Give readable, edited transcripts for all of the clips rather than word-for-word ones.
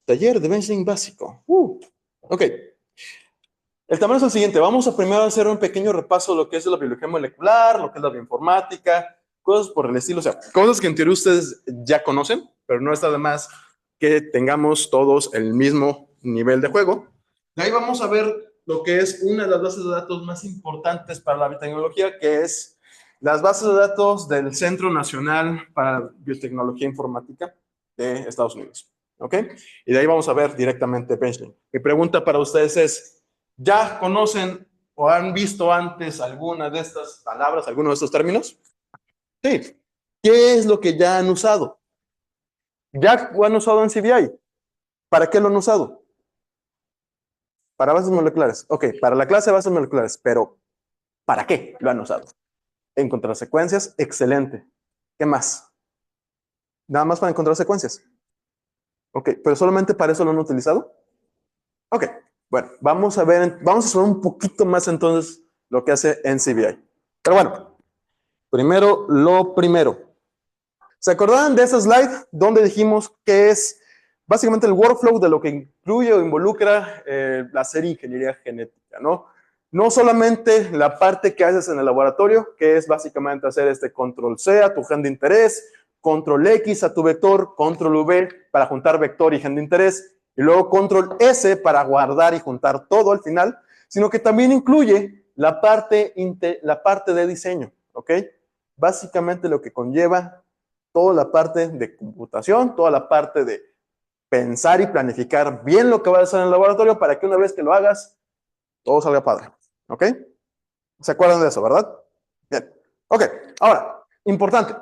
Taller de benchling básico. Ok. El tamaño es el siguiente. Vamos a primero hacer un pequeño repaso de lo que es la biología molecular, lo que es la bioinformática, cosas por el estilo. O sea, cosas que en teoría ustedes ya conocen, pero no está de más que tengamos todos el mismo nivel de juego. De ahí vamos a ver lo que es una de las bases de datos más importantes para la biotecnología, que es las bases de datos del Centro Nacional para Biotecnología Informática de Estados Unidos. ¿Ok? Y de ahí vamos a ver directamente benchling. Mi pregunta para ustedes es, ¿ya conocen o han visto antes alguna de estas palabras, alguno de estos términos? Sí. ¿Qué es lo que ya han usado? ¿Ya lo han usado en CBI? ¿Para qué lo han usado? Para bases moleculares. Ok, para la clase de bases moleculares, pero ¿para qué lo han usado? Encontrar secuencias, excelente. ¿Qué más? Nada más para encontrar secuencias. Ok, pero solamente para eso lo han utilizado. Ok, bueno, vamos a saber un poquito más entonces lo que hace NCBI. Pero bueno, primero lo primero. ¿Se acordaban de esa slide donde dijimos que es básicamente el workflow de lo que incluye o involucra la serie ingeniería genética, ¿no? No solamente la parte que haces en el laboratorio, que es básicamente hacer este control C a tu gen de interés, control X a tu vector, control V para juntar vector y gen de interés, y luego control S para guardar y juntar todo al final, sino que también incluye la parte de diseño, ¿ok? Básicamente lo que conlleva toda la parte de computación, toda la parte de pensar y planificar bien lo que vas a hacer en el laboratorio para que una vez que lo hagas, todo salga padre. ¿Ok? ¿Se acuerdan de eso, verdad? Bien. Ok, ahora, importante.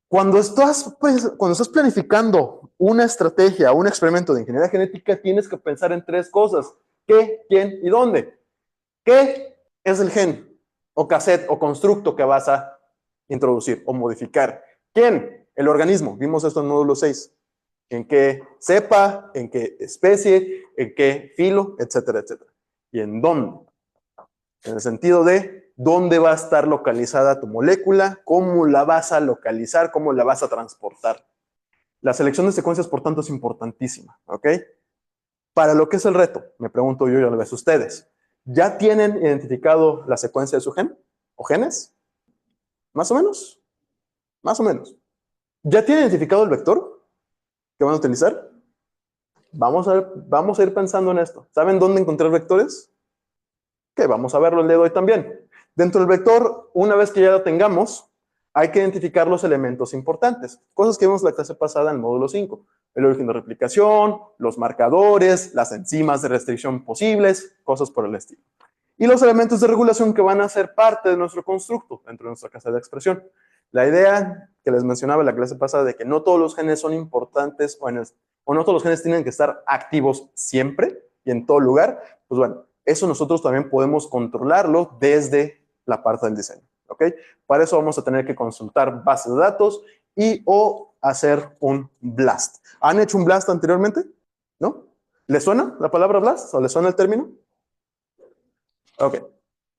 Cuando estás planificando una estrategia, un experimento de ingeniería genética, tienes que pensar en tres cosas. ¿Qué, quién y dónde? ¿Qué es el gen o cassette o constructo que vas a introducir o modificar? ¿Quién? El organismo. Vimos esto en módulo 6. En qué cepa, en qué especie, en qué filo, etcétera, etcétera. ¿Y en dónde? En el sentido de dónde va a estar localizada tu molécula, cómo la vas a localizar, cómo la vas a transportar. La selección de secuencias, por tanto, es importantísima, ¿ok? Para lo que es el reto, me pregunto yo y a la vez ustedes, ¿ya tienen identificado la secuencia de su gen o genes? ¿Más o menos? Más o menos. ¿Ya tienen identificado el vector que van a utilizar? Vamos a ir pensando en esto. ¿Saben dónde encontrar vectores? Que vamos a verlo el día de hoy también. Dentro del vector, una vez que ya lo tengamos, hay que identificar los elementos importantes, cosas que vimos la clase pasada en el módulo 5. El origen de replicación, los marcadores, las enzimas de restricción posibles, cosas por el estilo. Y los elementos de regulación que van a ser parte de nuestro constructo dentro de nuestra casa de expresión. La idea que les mencionaba en la clase pasada de que no todos los genes son importantes o no todos los genes tienen que estar activos siempre y en todo lugar, pues bueno, eso nosotros también podemos controlarlo desde la parte del diseño, ¿ok? Para eso vamos a tener que consultar bases de datos y o hacer un blast. ¿Han hecho un blast anteriormente? ¿No? ¿Les suena la palabra blast o les suena el término? Ok,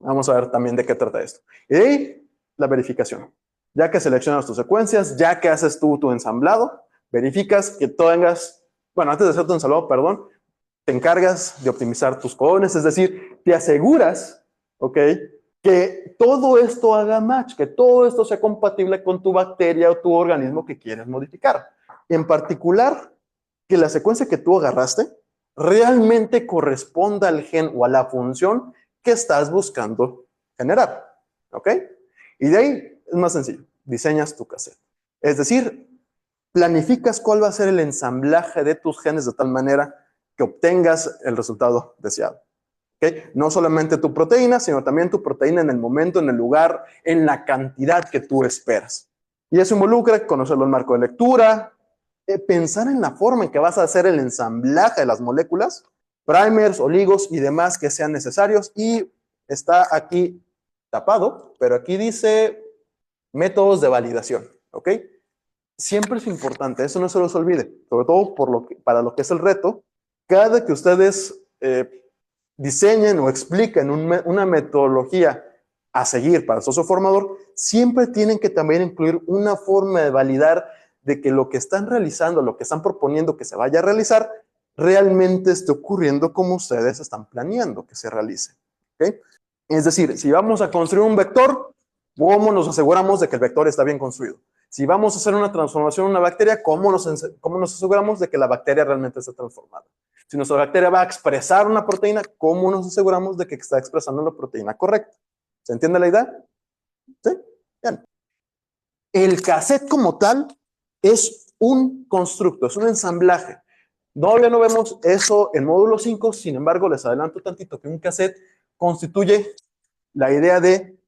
vamos a ver también de qué trata esto. Y la verificación. Ya que seleccionas tus secuencias, ya que haces tú tu ensamblado, verificas que tengas, bueno, antes de hacer tu ensamblado, perdón, te encargas de optimizar tus codones, es decir, te aseguras, ¿ok? Que todo esto haga match, que todo esto sea compatible con tu bacteria o tu organismo que quieres modificar. En particular, que la secuencia que tú agarraste realmente corresponda al gen o a la función que estás buscando generar, ¿ok? Y de ahí es más sencillo, diseñas tu cassette. Es decir, planificas cuál va a ser el ensamblaje de tus genes de tal manera que obtengas el resultado deseado. ¿Okay? No solamente tu proteína, sino también tu proteína en el momento, en el lugar, en la cantidad que tú esperas. Y eso involucra conocer el marco de lectura, pensar en la forma en que vas a hacer el ensamblaje de las moléculas, primers, oligos y demás que sean necesarios. Y está aquí tapado, pero aquí dice métodos de validación, ¿ok? Siempre es importante, eso no se los olvide, sobre todo para lo que es el reto, cada que ustedes diseñen o expliquen una metodología a seguir para el socio formador, siempre tienen que también incluir una forma de validar de que lo que están realizando, lo que están proponiendo que se vaya a realizar, realmente esté ocurriendo como ustedes están planeando que se realice. ¿Okay? Es decir, si vamos a construir un vector, ¿cómo nos aseguramos de que el vector está bien construido? Si vamos a hacer una transformación en una bacteria, ¿cómo nos aseguramos de que la bacteria realmente está transformada? Si nuestra bacteria va a expresar una proteína, ¿cómo nos aseguramos de que está expresando la proteína correcta? ¿Se entiende la idea? ¿Sí? Bien. El cassette como tal es un constructo, es un ensamblaje. Todavía no vemos eso en módulo 5, sin embargo, les adelanto tantito que un cassette constituye la idea de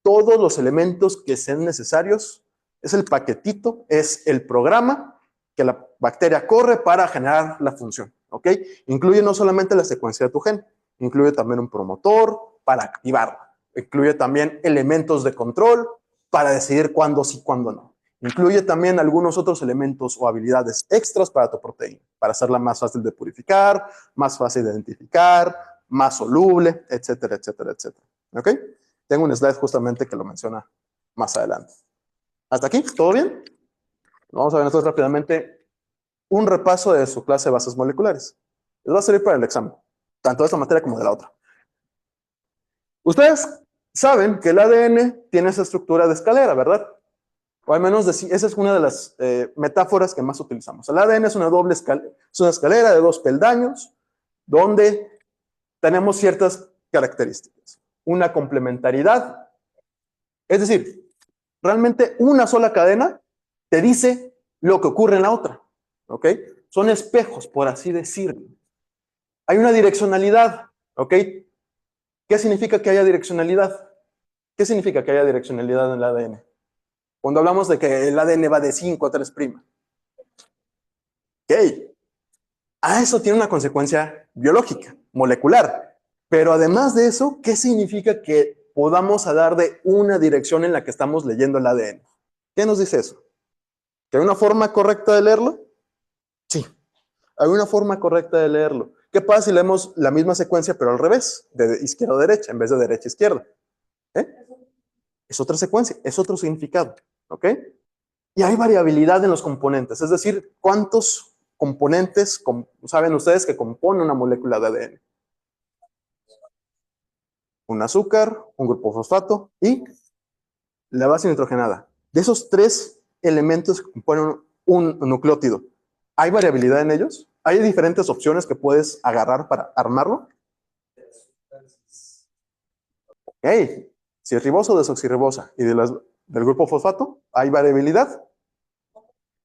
todos los elementos que sean necesarios. Es el paquetito, es el programa que la bacteria corre para generar la función. ¿Ok? Incluye no solamente la secuencia de tu gen, incluye también un promotor para activarlo. Incluye también elementos de control para decidir cuándo sí, cuándo no. Incluye también algunos otros elementos o habilidades extras para tu proteína, para hacerla más fácil de purificar, más fácil de identificar, más soluble, etcétera, etcétera, etcétera. ¿Ok? Tengo un slide justamente que lo menciona más adelante. ¿Hasta aquí? ¿Todo bien? Vamos a ver entonces rápidamente un repaso de su clase de bases moleculares. Les va a servir para el examen, tanto de esta materia como de la otra. Ustedes saben que el ADN tiene esa estructura de escalera, ¿verdad? O al menos esa es una de las metáforas que más utilizamos. El ADN es una doble escalera, es una escalera de 2 peldaños, donde tenemos ciertas características. Una complementariedad, es decir, realmente una sola cadena te dice lo que ocurre en la otra. ¿Ok? Son espejos, por así decirlo. Hay una direccionalid' ¿ok? ¿Qué significa que haya direccionalidad? ¿Qué significa que haya direccionalidad en el ADN? Cuando hablamos de que el ADN va de 5 a 3'. Ok. Eso tiene una consecuencia biológica, molecular. Pero además de eso, ¿qué significa que podamos hablar de una dirección en la que estamos leyendo el ADN? ¿Qué nos dice eso? ¿Que hay una forma correcta de leerlo? Sí, hay una forma correcta de leerlo. ¿Qué pasa si leemos la misma secuencia pero al revés, de izquierda a derecha, en vez de derecha a izquierda? Es otra secuencia, es otro significado. ¿Ok? Y hay variabilidad en los componentes, es decir, ¿cuántos componentes saben ustedes que componen una molécula de ADN? Un azúcar, un grupo fosfato y la base nitrogenada. De esos 3 elementos que componen un nucleótido, ¿hay variabilidad en ellos? ¿Hay diferentes opciones que puedes agarrar para armarlo? Ok. Si es ribosa o desoxirribosa y del grupo fosfato, ¿hay variabilidad?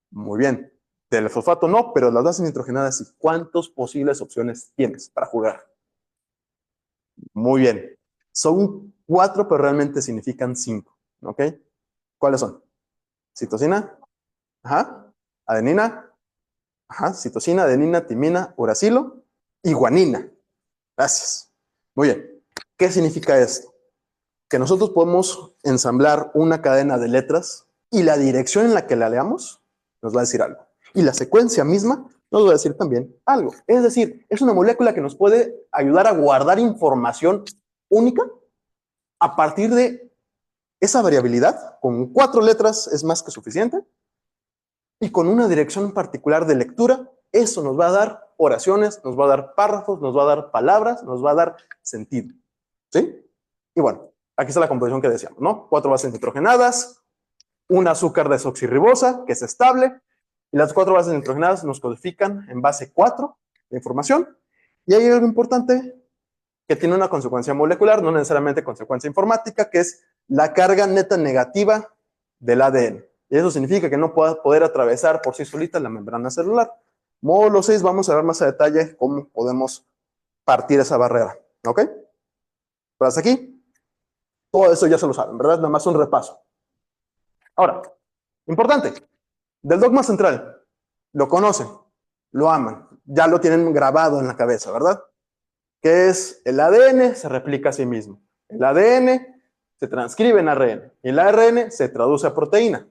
Muy bien. Del fosfato no, pero las bases nitrogenadas sí. ¿Cuántas posibles opciones tienes para jugar? Muy bien. Son 4, pero realmente significan 5. ¿Ok? ¿Cuáles son? Citosina, ajá, adenina, ajá, citosina, adenina, timina, uracilo y guanina. Gracias. Muy bien. ¿Qué significa esto? Que nosotros podemos ensamblar una cadena de letras y la dirección en la que la leamos nos va a decir algo. Y la secuencia misma nos va a decir también algo. Es decir, es una molécula que nos puede ayudar a guardar información única a partir de esa variabilidad. Con 4 letras es más que suficiente. Y con una dirección particular de lectura, eso nos va a dar oraciones, nos va a dar párrafos, nos va a dar palabras, nos va a dar sentido. ¿Sí? Y bueno, aquí está la composición que decíamos, ¿no? 4 bases nitrogenadas, un azúcar desoxirribosa, que es estable, y las 4 bases nitrogenadas nos codifican en base 4 de información. Y hay algo importante que tiene una consecuencia molecular, no necesariamente consecuencia informática, que es la carga neta negativa del ADN. Y eso significa que no pueda poder atravesar por sí solita la membrana celular. Módulo 6, vamos a ver más a detalle cómo podemos partir esa barrera. ¿Ok? Pero hasta aquí, todo eso ya se lo saben, ¿verdad? Nada más un repaso. Ahora, importante, del dogma central, lo conocen, lo aman, ya lo tienen grabado en la cabeza, ¿verdad? Que es el ADN se replica a sí mismo. El ADN se transcribe en ARN y el ARN se traduce a proteína.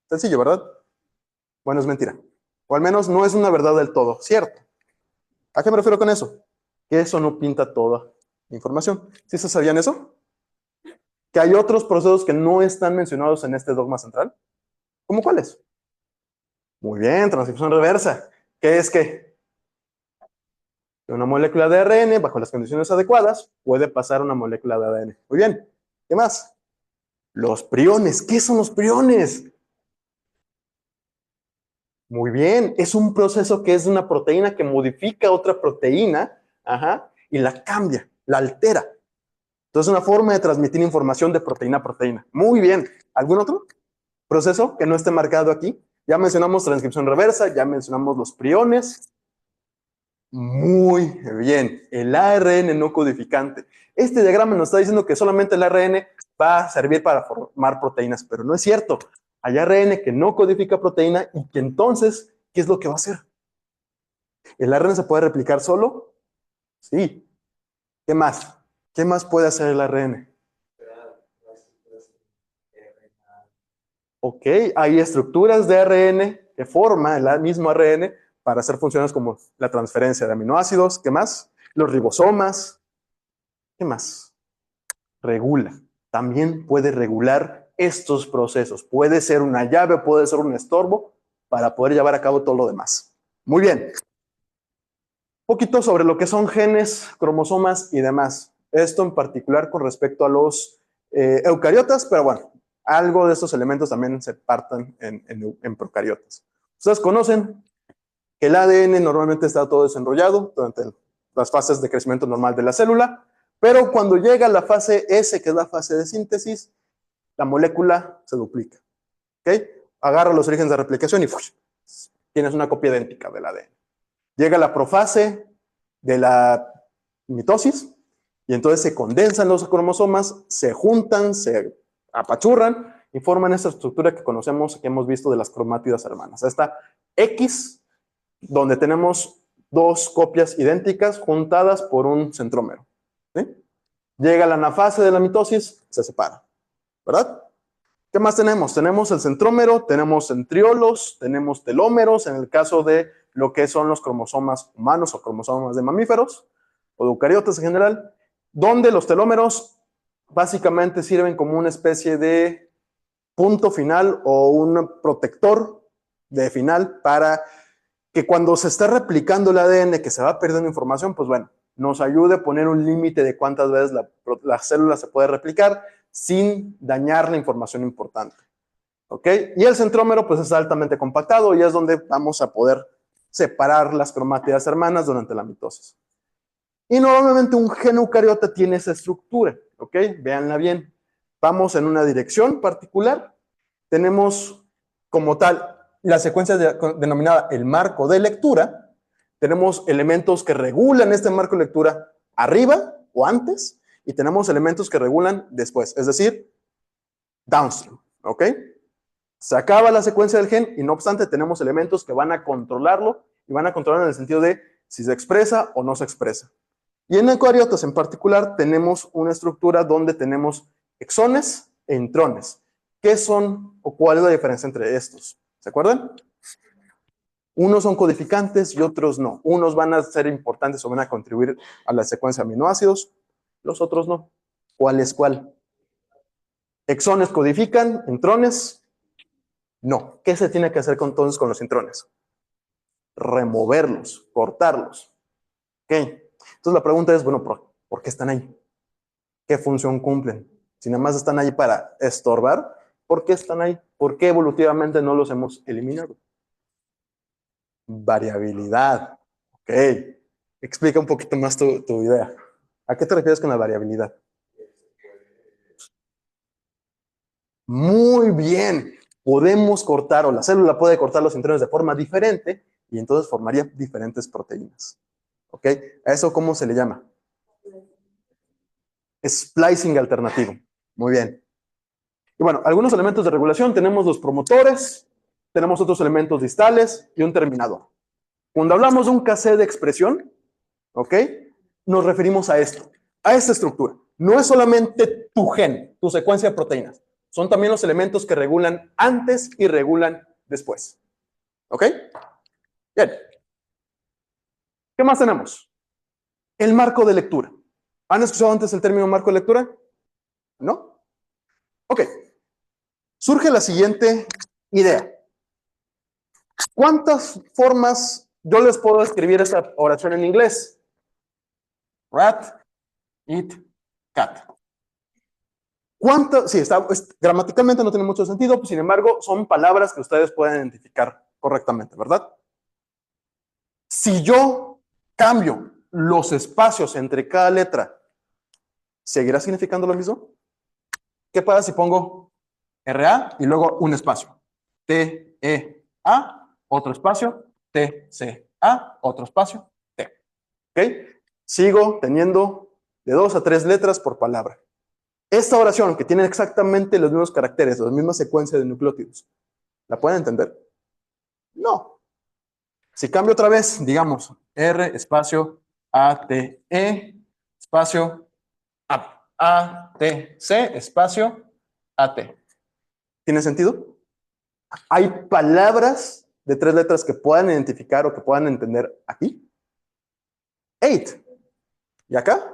Sencillo, ¿verdad? Bueno, es mentira. O al menos no es una verdad del todo cierto. ¿A qué me refiero con eso? Que eso no pinta toda la información. ¿Sí se sabían eso? Que hay otros procesos que no están mencionados en este dogma central. ¿Cómo cuáles? Muy bien, transcripción reversa. ¿Qué es qué? De una molécula de ARN, bajo las condiciones adecuadas, puede pasar una molécula de ADN. Muy bien. ¿Qué más? Los priones. ¿Qué son los priones? Muy bien. Es un proceso que es de una proteína que modifica otra proteína, ajá, y la cambia, la altera. Entonces, es una forma de transmitir información de proteína a proteína. Muy bien. ¿Algún otro proceso que no esté marcado aquí? Ya mencionamos transcripción reversa, ya mencionamos los priones. Muy bien. El ARN no codificante. Este diagrama nos está diciendo que solamente el ARN va a servir para formar proteínas, pero no es cierto. Hay ARN que no codifica proteína y que entonces, ¿qué es lo que va a hacer? ¿El ARN se puede replicar solo? Sí. ¿Qué más? ¿Qué más puede hacer el ARN? Ok, hay estructuras de ARN que forma el mismo ARN para hacer funciones como la transferencia de aminoácidos. ¿Qué más? Los ribosomas. ¿Qué más? Regula. También puede regular estos procesos. Puede ser una llave, puede ser un estorbo para poder llevar a cabo todo lo demás. Muy bien. Un poquito sobre lo que son genes, cromosomas y demás. Esto en particular con respecto a los eucariotas, pero bueno, algo de estos elementos también se parten en procariotas. Ustedes conocen que el ADN normalmente está todo desenrollado durante las fases de crecimiento normal de la célula, pero cuando llega la fase S, que es la fase de síntesis, la molécula se duplica. ¿Ok? Agarra los orígenes de replicación y tienes una copia idéntica del ADN. Llega la profase de la mitosis y entonces se condensan los cromosomas, se juntan, se apachurran y forman esta estructura que conocemos, que hemos visto de las cromátidas hermanas. Esta X, donde tenemos dos copias idénticas juntadas por un centrómero. ¿Sí? Llega la anafase de la mitosis, se separa, ¿verdad? ¿Qué más tenemos? Tenemos el centrómero, tenemos centriolos, tenemos telómeros, en el caso de lo que son los cromosomas humanos o cromosomas de mamíferos o de eucariotas en general, donde los telómeros básicamente sirven como una especie de punto final o un protector de final para que cuando se está replicando el ADN, que se va perdiendo información, pues bueno, nos ayude a poner un límite de cuántas veces la célula se puede replicar sin dañar la información importante. ¿Ok? Y el centrómero pues es altamente compactado y es donde vamos a poder separar las cromátidas hermanas durante la mitosis. Y normalmente un gen eucariota tiene esa estructura, ¿ok? Véanla bien. Vamos en una dirección particular, tenemos como tal la secuencia denominada el marco de lectura, tenemos elementos que regulan este marco de lectura arriba o antes, y tenemos elementos que regulan después, es decir, downstream, ¿ok? Se acaba la secuencia del gen y no obstante tenemos elementos que van a controlarlo y van a controlar en el sentido de si se expresa o no se expresa. Y en eucariotas en particular tenemos una estructura donde tenemos exones e intrones. ¿Qué son o cuál es la diferencia entre estos? ¿Se acuerdan? Unos son codificantes y otros no. Unos van a ser importantes o van a contribuir a la secuencia de aminoácidos, los otros no. ¿Cuál es cuál? Exones codifican, intrones no. ¿Qué se tiene que hacer entonces con los intrones? Removerlos, cortarlos. ¿Ok? Entonces la pregunta es, bueno, ¿por qué están ahí? ¿Qué función cumplen? Si nada más están ahí para estorbar, ¿por qué están ahí? ¿Por qué evolutivamente no los hemos eliminado? Variabilidad. Ok. Explica un poquito más tu idea. ¿A qué te refieres con la variabilidad? Muy bien. Podemos cortar, o la célula puede cortar los intrones de forma diferente y entonces formaría diferentes proteínas. ¿Ok? ¿A eso cómo se le llama? Splicing alternativo. Muy bien. Y bueno, algunos elementos de regulación, tenemos los promotores, tenemos otros elementos distales y un terminador. Cuando hablamos de un cassette de expresión, ¿ok? Nos referimos a esto, a esta estructura. No es solamente tu gen, tu secuencia de proteínas, son también los elementos que regulan antes y regulan después. ¿Ok? Bien. ¿Qué más tenemos? El marco de lectura. ¿Han escuchado antes el término marco de lectura? ¿No? Ok. Surge la siguiente idea. ¿Cuántas formas yo les puedo escribir esta oración en inglés? rat, it, cat. Sí, gramaticalmente no tiene mucho sentido, pues, sin embargo, son palabras que ustedes pueden identificar correctamente, ¿verdad? Si yo cambio los espacios entre cada letra, ¿seguirá significando lo mismo? ¿Qué pasa si pongo RA y luego un espacio? TEA, otro espacio, TCA, otro espacio, T. ¿Ok? Sigo teniendo de 2 a 3 letras por palabra. Esta oración, que tiene exactamente los mismos caracteres, la misma secuencia de nucleótidos, ¿la pueden entender? No. Si cambio otra vez, digamos, R espacio ATE espacio ATC espacio AT. ¿Tiene sentido? ¿Hay palabras de 3 letras que puedan identificar o que puedan entender aquí? 8. ¿Y acá?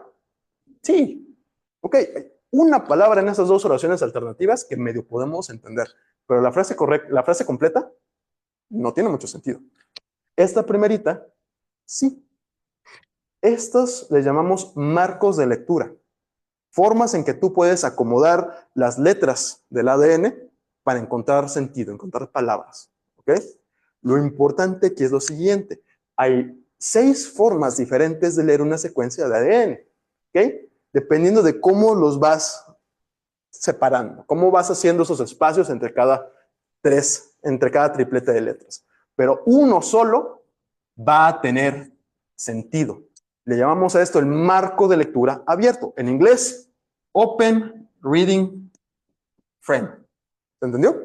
Sí. Ok, hay una palabra en esas dos oraciones alternativas que medio podemos entender, pero la frase completa no tiene mucho sentido. Esta primerita, sí. Estos les llamamos marcos de lectura. Formas en que tú puedes acomodar las letras del ADN para encontrar sentido, encontrar palabras. ¿Ok? Lo importante aquí es lo siguiente. Hay 6 formas diferentes de leer una secuencia de ADN. ¿Ok? Dependiendo de cómo los vas separando, cómo vas haciendo esos espacios entre cada triplete de letras. Pero uno solo va a tener sentido. Le llamamos a esto el marco de lectura abierto. En inglés, Open Reading Frame. ¿Se entendió?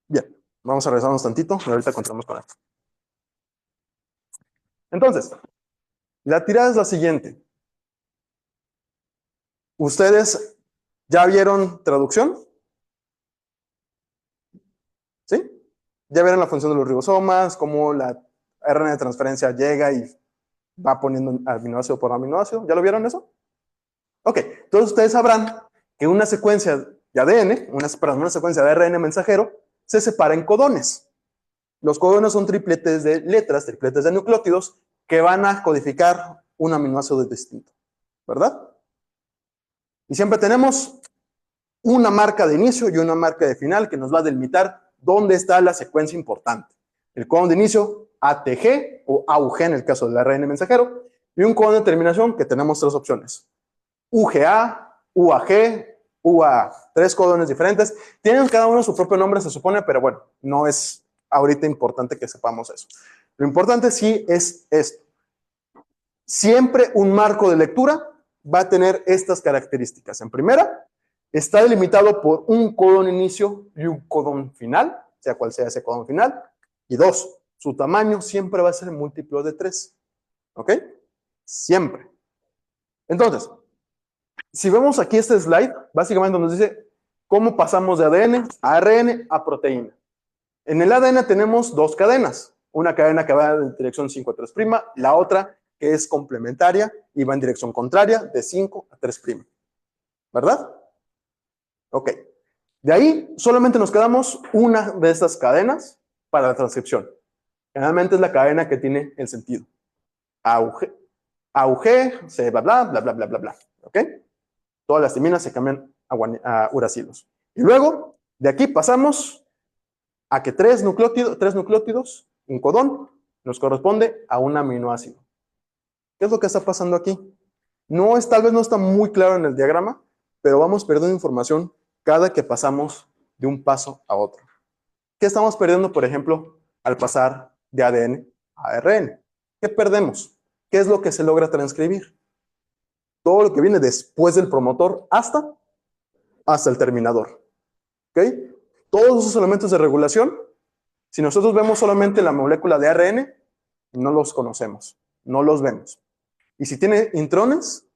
Bien, vamos a regresarnos tantito y ahorita continuamos con esto. Entonces, la tirada es la siguiente. ¿Ustedes ya vieron traducción? ¿Sí? Ya vieron la función de los ribosomas, cómo la RNA de transferencia llega y va poniendo aminoácido por aminoácido. ¿Ya lo vieron eso? Ok, entonces ustedes sabrán que una secuencia de ADN, una secuencia de ARN mensajero, se separa en codones. Los codones son tripletes de letras, tripletes de nucleótidos, que van a codificar un aminoácido distinto, ¿verdad? Y siempre tenemos una marca de inicio y una marca de final que nos va a delimitar dónde está la secuencia importante. El codón de inicio, ATG o AUG en el caso del ARN mensajero, y un codón de terminación que tenemos 3 opciones. UGA, UAG, UA, 3 codones diferentes. Tienen cada uno su propio nombre, se supone, pero bueno, no es ahorita importante que sepamos eso. Lo importante sí es esto. Siempre un marco de lectura va a tener estas características. En primera, está delimitado por un codón inicio y un codón final, sea cual sea ese codón final. Y 2, su tamaño siempre va a ser múltiplo de 3. ¿Ok? Siempre. Entonces, si vemos aquí este slide, básicamente nos dice cómo pasamos de ADN a ARN a proteína. En el ADN tenemos 2 cadenas. Una cadena que va en dirección 5 a 3', la otra que es complementaria y va en dirección contraria de 5 a 3'. ¿Verdad? Ok. De ahí solamente nos quedamos una de estas cadenas para la transcripción. Generalmente es la cadena que tiene el sentido. AUG, bla, bla, bla, bla, bla, bla, bla. ¿Ok? Todas las timinas se cambian a uracilos. Y luego, de aquí pasamos a que 3 nucleótidos, un codón, nos corresponde a un aminoácido. ¿Qué es lo que está pasando aquí? Tal vez no está muy claro en el diagrama, pero vamos perdiendo información cada que pasamos de un paso a otro. ¿Qué estamos perdiendo, por ejemplo, al pasar de ADN a ARN? ¿Qué perdemos? ¿Qué es lo que se logra transcribir? Todo lo que viene después del promotor hasta el terminador. ¿Ok? Todos esos elementos de regulación, si nosotros vemos solamente la molécula de ARN, no los conocemos, no los vemos. Y si tiene intrones,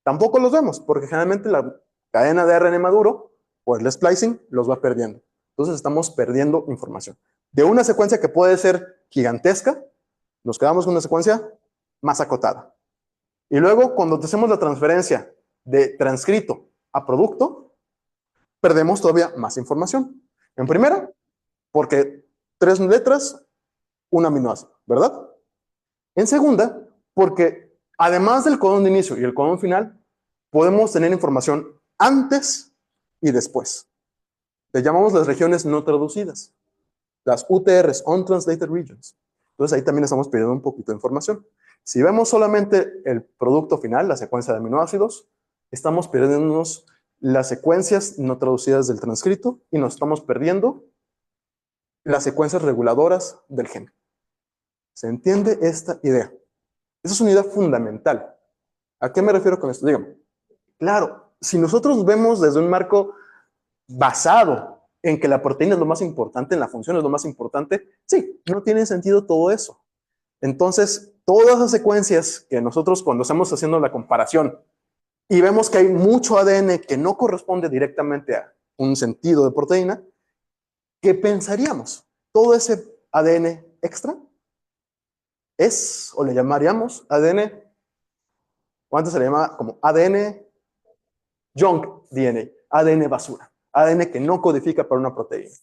tampoco los vemos, porque generalmente la cadena de ARN maduro, o el splicing, los va perdiendo. Entonces estamos perdiendo información. De una secuencia que puede ser gigantesca, nos quedamos con una secuencia más acotada. Y luego, cuando hacemos la transferencia de transcrito a producto, perdemos todavía más información. En primera, porque 3 letras, un aminoácido, ¿verdad? En segunda, Porque además del codón de inicio y el codón final, podemos tener información antes y después. Le llamamos las regiones no traducidas, las UTRs, Untranslated Regions. Entonces ahí también estamos pidiendo un poquito de información. Si vemos solamente el producto final, la secuencia de aminoácidos, estamos perdiéndonos las secuencias no traducidas del transcrito y nos estamos perdiendo las secuencias reguladoras del gen. ¿Se entiende esta idea? Esa es una idea fundamental. ¿A qué me refiero con esto? Dígame. Claro, si nosotros vemos desde un marco basado en que la proteína es lo más importante, en la función es lo más importante, sí, no tiene sentido todo eso. Entonces, todas las secuencias que nosotros cuando estamos haciendo la comparación y vemos que hay mucho ADN que no corresponde directamente a un sentido de proteína, ¿qué pensaríamos? ¿Todo ese ADN extra es, o le llamaríamos ADN, o antes se le llamaba como ADN junk DNA, ADN basura, ADN que no codifica para una proteína?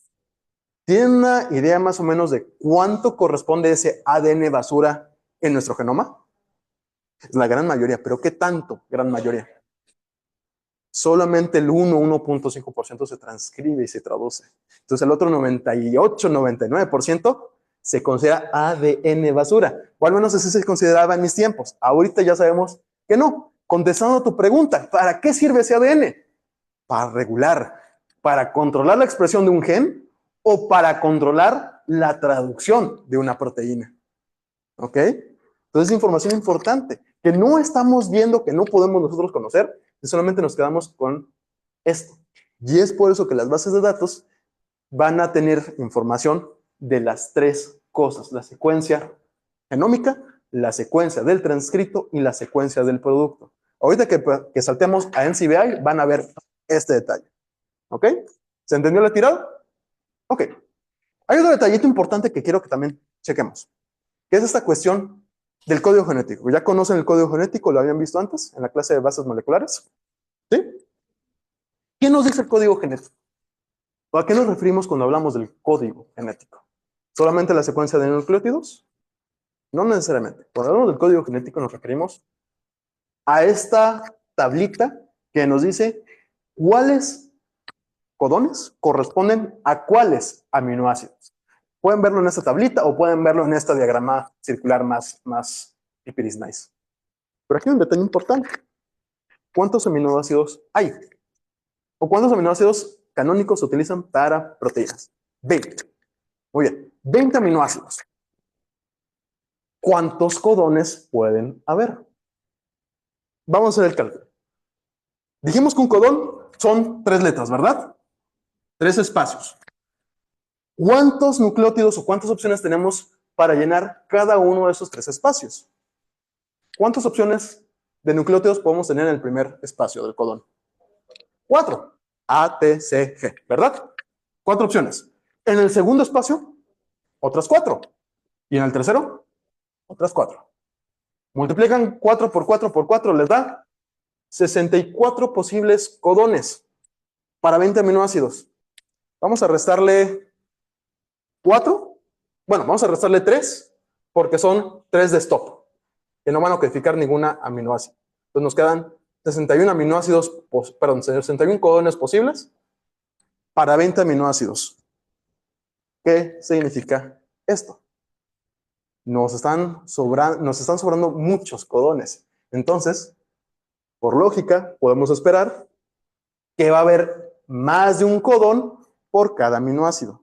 ¿Tienen una idea más o menos de cuánto corresponde ese ADN basura en nuestro genoma? Es la gran mayoría, pero ¿qué tanto gran mayoría? Solamente el 1.5% se transcribe y se traduce. Entonces el otro 98, 99% se considera ADN basura. O al menos así se consideraba en mis tiempos. Ahorita ya sabemos que no. Contestando a tu pregunta, ¿para qué sirve ese ADN? Para regular, para controlar la expresión de un gen o para controlar la traducción de una proteína. ¿Ok? Entonces es información importante que no estamos viendo, que no podemos nosotros conocer, y solamente nos quedamos con esto. Y es por eso que las bases de datos van a tener información de las tres cosas: la secuencia genómica, la secuencia del transcrito y la secuencia del producto. Ahorita que saltemos a NCBI van a ver este detalle. ¿Ok? ¿Se entendió la tirada? Ok. Hay otro detallito importante que quiero que también chequemos, que es esta cuestión del código genético. ¿Ya conocen el código genético? ¿Lo habían visto antes en la clase de bases moleculares? ¿Sí? ¿Qué nos dice el código genético? ¿O a qué nos referimos cuando hablamos del código genético? ¿Solamente la secuencia de nucleótidos? No necesariamente. Cuando hablamos del código genético nos referimos a esta tablita que nos dice cuáles codones corresponden a cuáles aminoácidos. Pueden verlo en esta tablita o pueden verlo en esta diagrama circular más pipiris nice. Pero aquí hay un detalle importante. ¿Cuántos aminoácidos hay? ¿O cuántos aminoácidos canónicos se utilizan para proteínas? 20. Muy bien, 20 aminoácidos. ¿Cuántos codones pueden haber? Vamos a hacer el cálculo. Dijimos que un codón son 3 letras, ¿verdad? 3 espacios. ¿Cuántos nucleótidos o cuántas opciones tenemos para llenar cada uno de esos 3 espacios? ¿Cuántas opciones de nucleótidos podemos tener en el primer espacio del codón? 4. A, T, C, G, ¿verdad? 4 opciones. En el segundo espacio, otras 4. Y en el tercero, otras 4. Multiplican 4 por 4 por 4, les da 64 posibles codones para 20 aminoácidos. Vamos a restarle 4. Bueno, vamos a restarle 3 porque son 3 de stop, que no van a codificar ninguna aminoácido. Entonces nos quedan 61 aminoácidos, perdón, 61 codones posibles para 20 aminoácidos. ¿Qué significa esto? Nos están sobrando muchos codones. Entonces, por lógica, podemos esperar que va a haber más de un codón por cada aminoácido.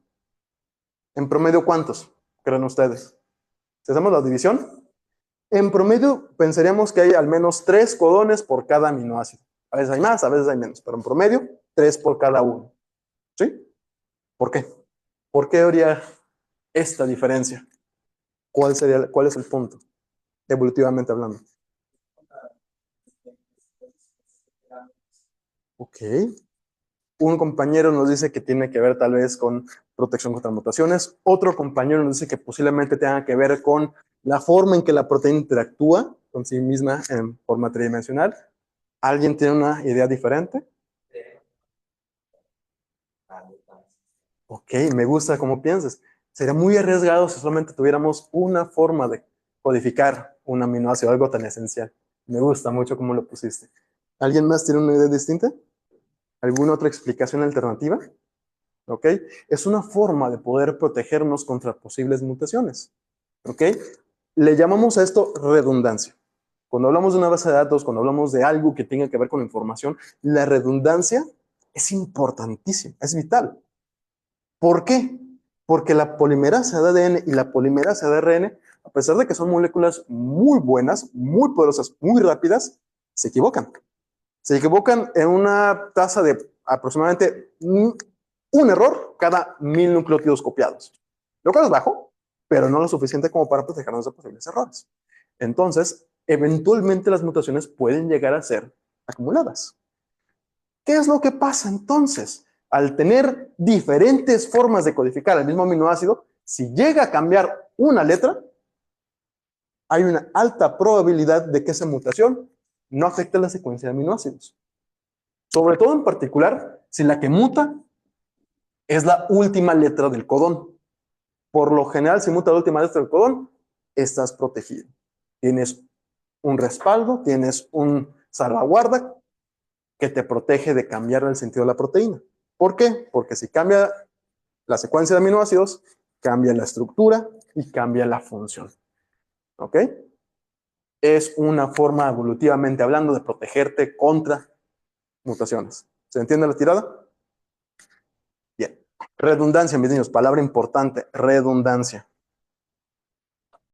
En promedio, ¿cuántos creen ustedes? Si hacemos la división, en promedio pensaríamos que hay al menos 3 codones por cada aminoácido. A veces hay más, a veces hay menos, pero en promedio 3 por cada uno. ¿Sí? ¿Por qué? ¿Por qué habría esta diferencia? ¿Cuál es el punto, evolutivamente hablando? Ok. Un compañero nos dice que tiene que ver tal vez con protección contra mutaciones. Otro compañero nos dice que posiblemente tenga que ver con la forma en que la proteína interactúa con sí misma en forma tridimensional. ¿Alguien tiene una idea diferente? Ok, me gusta cómo piensas. Sería muy arriesgado si solamente tuviéramos una forma de codificar un aminoácido, algo tan esencial. Me gusta mucho cómo lo pusiste. ¿Alguien más tiene una idea distinta? ¿Alguna otra explicación alternativa? ¿Ok? Es una forma de poder protegernos contra posibles mutaciones. ¿Ok? Le llamamos a esto redundancia. Cuando hablamos de una base de datos, cuando hablamos de algo que tenga que ver con información, la redundancia es importantísima, es vital. ¿Por qué? Porque la polimerasa de ADN y la polimerasa de ARN, a pesar de que son moléculas muy buenas, muy poderosas, muy rápidas, se equivocan. Se equivocan en una tasa de aproximadamente un error cada 1000 nucleótidos copiados. Lo cual es bajo, pero no lo suficiente como para protegernos de posibles errores. Entonces, eventualmente las mutaciones pueden llegar a ser acumuladas. ¿Qué es lo que pasa entonces? Al tener diferentes formas de codificar el mismo aminoácido, si llega a cambiar una letra, hay una alta probabilidad de que esa mutación no afecte la secuencia de aminoácidos. Sobre todo en particular, si la que muta es la última letra del codón. Por lo general, si muta la última letra del codón, estás protegido. Tienes un respaldo, tienes un salvaguarda que te protege de cambiar el sentido de la proteína. ¿Por qué? Porque si cambia la secuencia de aminoácidos, cambia la estructura y cambia la función. ¿Ok? Es una forma evolutivamente hablando de protegerte contra mutaciones. ¿Se entiende la tirada? Bien. Redundancia, mis niños, palabra importante, redundancia.